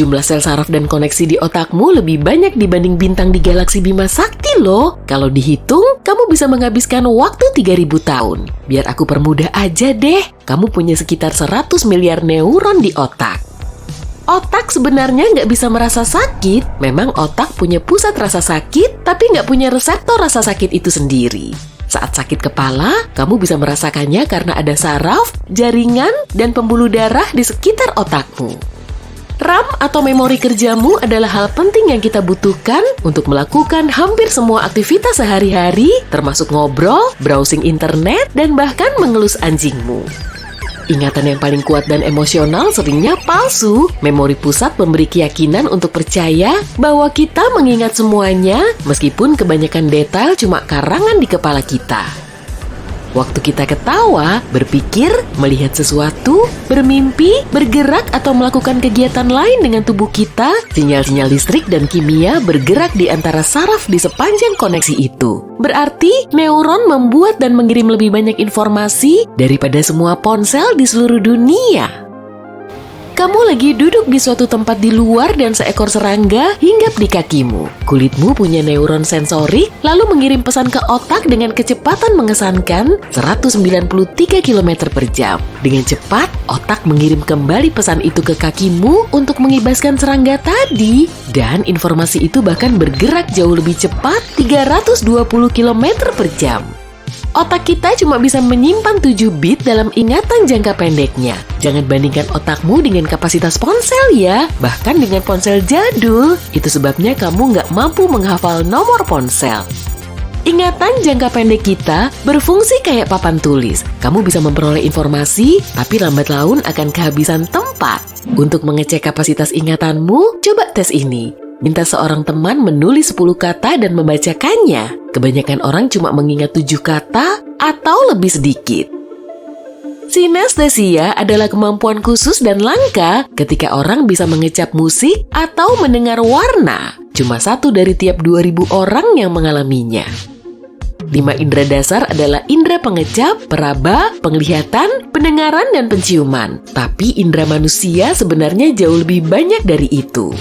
Jumlah sel saraf dan koneksi di otakmu lebih banyak dibanding bintang di galaksi Bima Sakti loh. Kalau dihitung, kamu bisa menghabiskan waktu 3000 tahun. Biar aku permudah aja deh, kamu punya sekitar 100 miliar neuron di otak. Otak sebenarnya nggak bisa merasa sakit. Memang otak punya pusat rasa sakit, tapi nggak punya reseptor rasa sakit itu sendiri. Saat sakit kepala, kamu bisa merasakannya karena ada saraf, jaringan, dan pembuluh darah di sekitar otakmu. RAM atau memori kerjamu adalah hal penting yang kita butuhkan untuk melakukan hampir semua aktivitas sehari-hari, termasuk ngobrol, browsing internet, dan bahkan mengelus anjingmu. Ingatan yang paling kuat dan emosional seringnya palsu. Memori pusat memberi keyakinan untuk percaya bahwa kita mengingat semuanya, meskipun kebanyakan detail cuma karangan di kepala kita. Waktu kita ketawa, berpikir, melihat sesuatu, bermimpi, bergerak, atau melakukan kegiatan lain dengan tubuh kita, sinyal-sinyal listrik dan kimia bergerak di antara saraf di sepanjang koneksi itu. Berarti, neuron membuat dan mengirim lebih banyak informasi daripada semua ponsel di seluruh dunia. Kamu lagi duduk di suatu tempat di luar dan seekor serangga hinggap di kakimu. Kulitmu punya neuron sensorik, lalu mengirim pesan ke otak dengan kecepatan mengesankan 193 km per jam. Dengan cepat, otak mengirim kembali pesan itu ke kakimu untuk mengibaskan serangga tadi. Dan informasi itu bahkan bergerak jauh lebih cepat, 320 km per jam. Otak kita cuma bisa menyimpan 7 bit dalam ingatan jangka pendeknya. Jangan bandingkan otakmu dengan kapasitas ponsel ya, bahkan dengan ponsel jadul. Itu sebabnya kamu nggak mampu menghafal nomor ponsel. Ingatan jangka pendek kita berfungsi kayak papan tulis. Kamu bisa memperoleh informasi, tapi lambat laun akan kehabisan tempat. Untuk mengecek kapasitas ingatanmu, coba tes ini. Minta seorang teman menulis 10 kata dan membacakannya. Kebanyakan orang cuma mengingat 7 kata atau lebih sedikit. Sinestesia adalah kemampuan khusus dan langka ketika orang bisa mengecap musik atau mendengar warna. Cuma 1 dari tiap 2000 orang yang mengalaminya. 5 indera dasar adalah indera pengecap, peraba, penglihatan, pendengaran, dan penciuman. Tapi indera manusia sebenarnya jauh lebih banyak dari itu.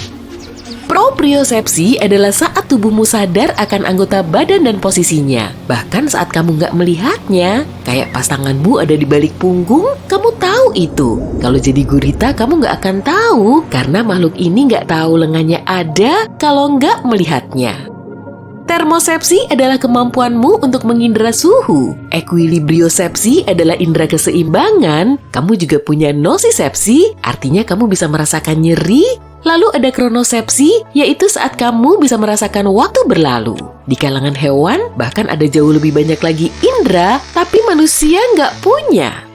Propriosepsi adalah saat tubuhmu sadar akan anggota badan dan posisinya. Bahkan saat kamu nggak melihatnya, kayak pas tanganmu ada di balik punggung, kamu tahu itu. Kalau jadi gurita, kamu nggak akan tahu, karena makhluk ini nggak tahu lengannya ada kalau nggak melihatnya. Termosepsi adalah kemampuanmu untuk mengindera suhu. Equilibriosepsi adalah indera keseimbangan. Kamu juga punya nosisepsi, artinya kamu bisa merasakan nyeri. Lalu ada kronosepsi, yaitu saat kamu bisa merasakan waktu berlalu. Di kalangan hewan, bahkan ada jauh lebih banyak lagi indera, tapi manusia nggak punya.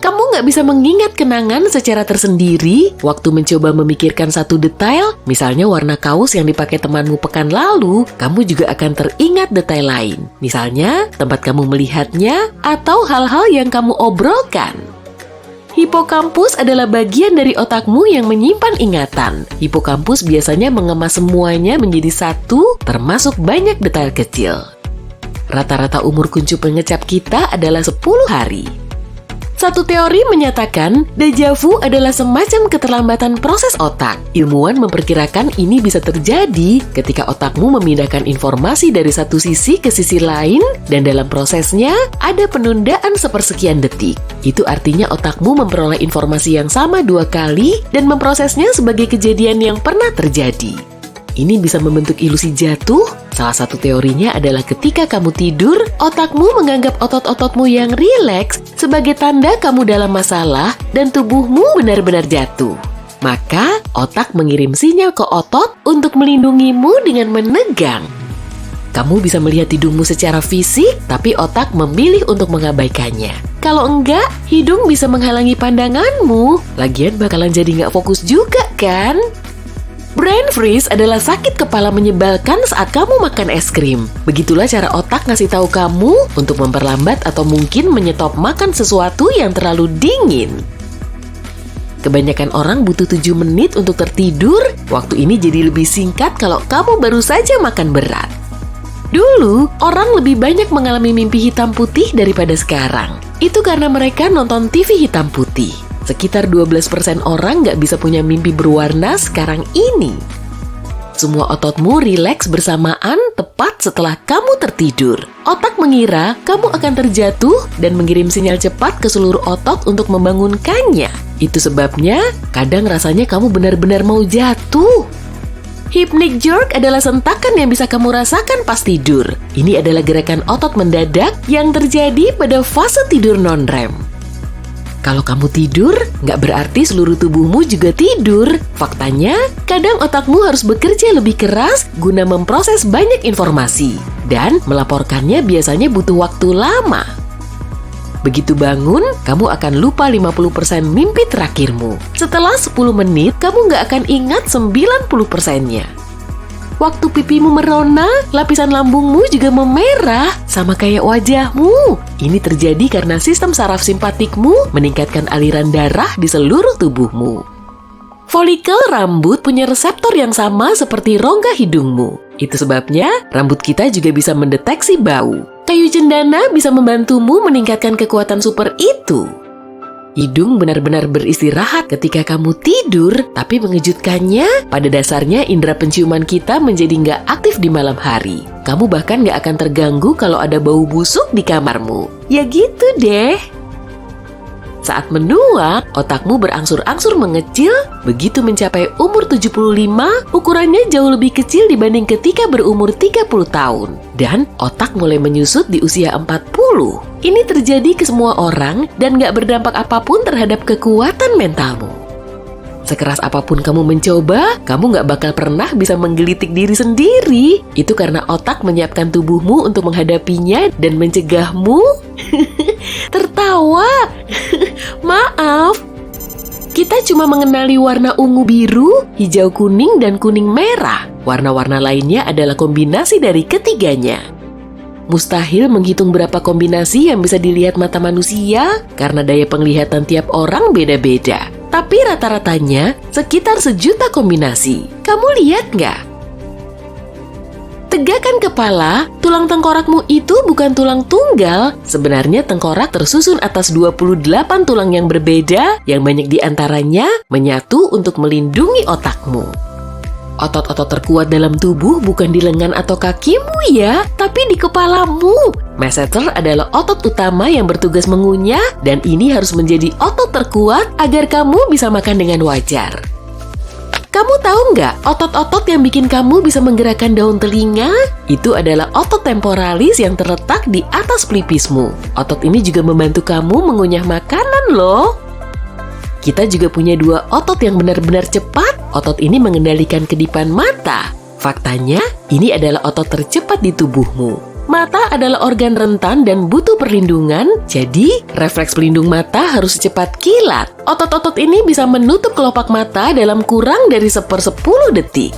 Kamu nggak bisa mengingat kenangan secara tersendiri waktu mencoba memikirkan satu detail, misalnya warna kaos yang dipakai temanmu pekan lalu, kamu juga akan teringat detail lain. Misalnya, tempat kamu melihatnya, atau hal-hal yang kamu obrolkan. Hipokampus adalah bagian dari otakmu yang menyimpan ingatan. Hipokampus biasanya mengemas semuanya menjadi satu, termasuk banyak detail kecil. Rata-rata umur kuncup pengecap kita adalah 10 hari. Satu teori menyatakan déjà vu adalah semacam keterlambatan proses otak. Ilmuwan memperkirakan ini bisa terjadi ketika otakmu memindahkan informasi dari satu sisi ke sisi lain dan dalam prosesnya ada penundaan sepersekian detik. Itu artinya otakmu memperoleh informasi yang sama 2 kali dan memprosesnya sebagai kejadian yang pernah terjadi. Ini bisa membentuk ilusi jatuh. Salah satu teorinya adalah ketika kamu tidur, otakmu menganggap otot-ototmu yang rileks sebagai tanda kamu dalam masalah dan tubuhmu benar-benar jatuh. Maka, otak mengirim sinyal ke otot untuk melindungimu dengan menegang. Kamu bisa melihat hidungmu secara fisik, tapi otak memilih untuk mengabaikannya. Kalau enggak, hidung bisa menghalangi pandanganmu. Lagian bakalan jadi nggak fokus juga kan? Brain freeze adalah sakit kepala menyebalkan saat kamu makan es krim. Begitulah cara otak ngasih tahu kamu untuk memperlambat atau mungkin menyetop makan sesuatu yang terlalu dingin. Kebanyakan orang butuh 7 menit untuk tertidur. Waktu ini jadi lebih singkat kalau kamu baru saja makan berat. Dulu, orang lebih banyak mengalami mimpi hitam putih daripada sekarang. Itu karena mereka nonton TV hitam putih. Sekitar 12% orang nggak bisa punya mimpi berwarna sekarang ini. Semua ototmu rileks bersamaan tepat setelah kamu tertidur. Otak mengira kamu akan terjatuh dan mengirim sinyal cepat ke seluruh otot untuk membangunkannya. Itu sebabnya kadang rasanya kamu benar-benar mau jatuh. Hypnic jerk adalah sentakan yang bisa kamu rasakan pas tidur. Ini adalah gerakan otot mendadak yang terjadi pada fase tidur non-REM. Kalau kamu tidur, nggak berarti seluruh tubuhmu juga tidur. Faktanya, kadang otakmu harus bekerja lebih keras guna memproses banyak informasi. Dan melaporkannya biasanya butuh waktu lama. Begitu bangun, kamu akan lupa 50% mimpi terakhirmu. Setelah 10 menit, kamu nggak akan ingat 90%-nya. Waktu pipimu merona, lapisan lambungmu juga memerah, sama kayak wajahmu. Ini terjadi karena sistem saraf simpatikmu meningkatkan aliran darah di seluruh tubuhmu. Folikel rambut punya reseptor yang sama seperti rongga hidungmu. Itu sebabnya rambut kita juga bisa mendeteksi bau. Kayu cendana bisa membantumu meningkatkan kekuatan super itu. Hidung benar-benar beristirahat ketika kamu tidur, tapi mengejutkannya, pada dasarnya indera penciuman kita menjadi nggak aktif di malam hari. Kamu bahkan nggak akan terganggu kalau ada bau busuk di kamarmu. Ya gitu deh. Saat menua, otakmu berangsur-angsur mengecil, begitu mencapai umur 75, ukurannya jauh lebih kecil dibanding ketika berumur 30 tahun. Dan otak mulai menyusut di usia 40. Ini terjadi ke semua orang dan gak berdampak apapun terhadap kekuatan mentalmu. Sekeras apapun kamu mencoba, kamu gak bakal pernah bisa menggelitik diri sendiri. Itu karena otak menyiapkan tubuhmu untuk menghadapinya dan mencegahmu. Tertawa. Maaf. Kita cuma mengenali warna ungu biru, hijau kuning, dan kuning merah. Warna-warna lainnya adalah kombinasi dari ketiganya. Mustahil menghitung berapa kombinasi yang bisa dilihat mata manusia karena daya penglihatan tiap orang beda-beda. Tapi rata-ratanya sekitar 1 juta kombinasi. Kamu lihat nggak? Tegakkan kepala, tulang tengkorakmu itu bukan tulang tunggal. Sebenarnya tengkorak tersusun atas 28 tulang yang berbeda yang banyak diantaranya menyatu untuk melindungi otakmu. Otot-otot terkuat dalam tubuh bukan di lengan atau kakimu ya, tapi di kepalamu. Masseter adalah otot utama yang bertugas mengunyah dan ini harus menjadi otot terkuat agar kamu bisa makan dengan wajar. Kamu tahu nggak, otot-otot yang bikin kamu bisa menggerakkan daun telinga? Itu adalah otot temporalis yang terletak di atas pelipismu. Otot ini juga membantu kamu mengunyah makanan loh. Kita juga punya 2 otot yang benar-benar cepat. Otot ini mengendalikan kedipan mata. Faktanya, ini adalah otot tercepat di tubuhmu. Mata adalah organ rentan dan butuh perlindungan, jadi refleks pelindung mata harus cepat kilat. Otot-otot ini bisa menutup kelopak mata dalam kurang dari 1/10 detik.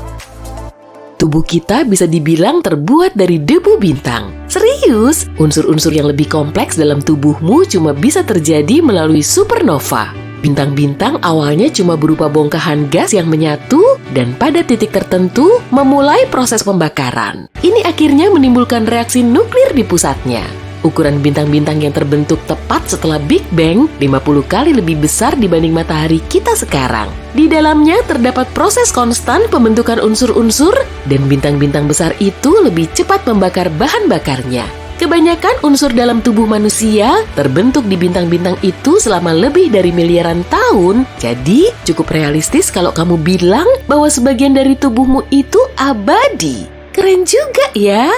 Tubuh kita bisa dibilang terbuat dari debu bintang. Serius, unsur-unsur yang lebih kompleks dalam tubuhmu cuma bisa terjadi melalui supernova. Bintang-bintang awalnya cuma berupa bongkahan gas yang menyatu dan pada titik tertentu memulai proses pembakaran. Ini akhirnya menimbulkan reaksi nuklir di pusatnya. Ukuran bintang-bintang yang terbentuk tepat setelah Big Bang 50 kali lebih besar dibanding matahari kita sekarang. Di dalamnya terdapat proses konstan pembentukan unsur-unsur dan bintang-bintang besar itu lebih cepat membakar bahan bakarnya. Kebanyakan unsur dalam tubuh manusia terbentuk di bintang-bintang itu selama lebih dari miliaran tahun. Jadi, cukup realistis kalau kamu bilang bahwa sebagian dari tubuhmu itu abadi. Keren juga ya!